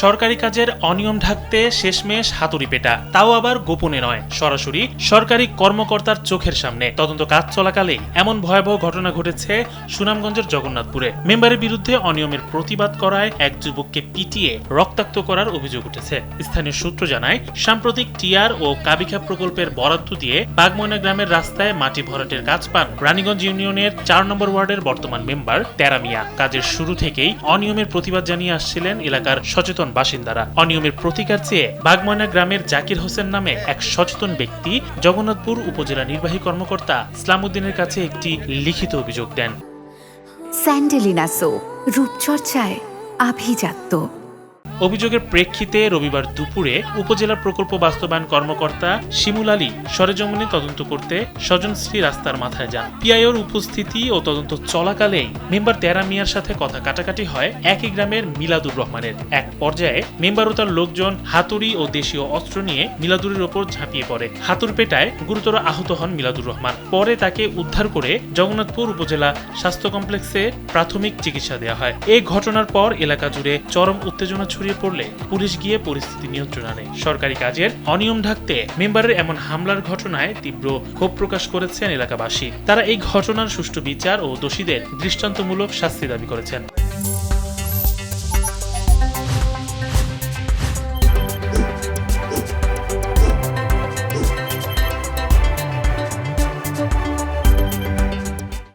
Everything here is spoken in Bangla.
সরকারি কাজের অনিয়ম ঢাকতে শেষমেশ হাতুড়ি পেটা, তাও আবার গোপনে নয়, সরাসরি সরকারি কর্মকর্তার চোখের সামনে। তদন্ত কাজ চলাকালেই এমন ভয়াবহ ঘটনা ঘটেছে সুনামগঞ্জের জগন্নাথপুরে। মেম্বারের বিরুদ্ধে অনিয়মের প্রতিবাদ করায় এক যুবককে পিটিয়ে রক্তাক্ত করার অভিযোগ উঠেছে। স্থানীয় সূত্র জানায়, সাম্প্রতিক টিআর ও কাবিখা প্রকল্পের বরাদ্দ দিয়ে বাগময়না গ্রামের রাস্তায় মাটি ভরাটের কাজ পান রানীগঞ্জ ইউনিয়নের ৪ নম্বর ওয়ার্ডের বর্তমান মেম্বার তেরা মিয়া। কাজের শুরু থেকেই অনিয়মের প্রতিবাদ জানিয়ে আসছিলেন এলাকার সচেতন বাসিন্দারা। অনিয়মের প্রতিকার চেয়ে বাগময়না গ্রামের জাকির হোসেন নামে এক সচেতন ব্যক্তি জগন্নাথপুর উপজেলা নির্বাহী কর্মকর্তা ইসলামউদ্দিনের কাছে একটি লিখিত অভিযোগ দেন। স্যান্ডেলিনা সো, রূপচর্চায় আভিজাত্য। অভিযোগের প্রেক্ষিতে রবিবার দুপুরে উপজেলা প্রকল্প বাস্তবায়ন কর্মকর্তা শিমুল আলী সরেজমিনে তদন্ত করতে স্বজনশ্রী রাস্তার মাথায় যান। পিআইওর উপস্থিতি ও তদন্ত চলাকালেই মেম্বার তেরা মিয়ার সাথে কথা কাটাকাটি হয় একই গ্রামের মিলাদুর রহমানের। এক পর্যায়ে মেম্বার ও তার লোকজন হাতুড়ি ও দেশীয় অস্ত্র নিয়ে মিলাদুরের ওপর ঝাঁপিয়ে পড়ে। হাতুড় পেটায় গুরুতর আহত হন মিলাদুর রহমান। পরে তাকে উদ্ধার করে জগন্নাথপুর উপজেলা স্বাস্থ্য কমপ্লেক্সে প্রাথমিক চিকিৎসা দেওয়া হয়। এই ঘটনার পর এলাকা জুড়ে চরম উত্তেজনা ছড়িয়ে পড়লে পুলিশ গিয়ে পরিস্থিতি নিয়ন্ত্রণে আনে। সরকারি কাজের অনিয়ম ঢাকতে মেম্বারের এমন হামলার ঘটনায় তীব্র ক্ষোভ প্রকাশ করেছেন এলাকাবাসী। তারা এই ঘটনার সুষ্ঠু বিচার ও দোষীদের দৃষ্টান্তমূলক শাস্তি দাবি করেছেন।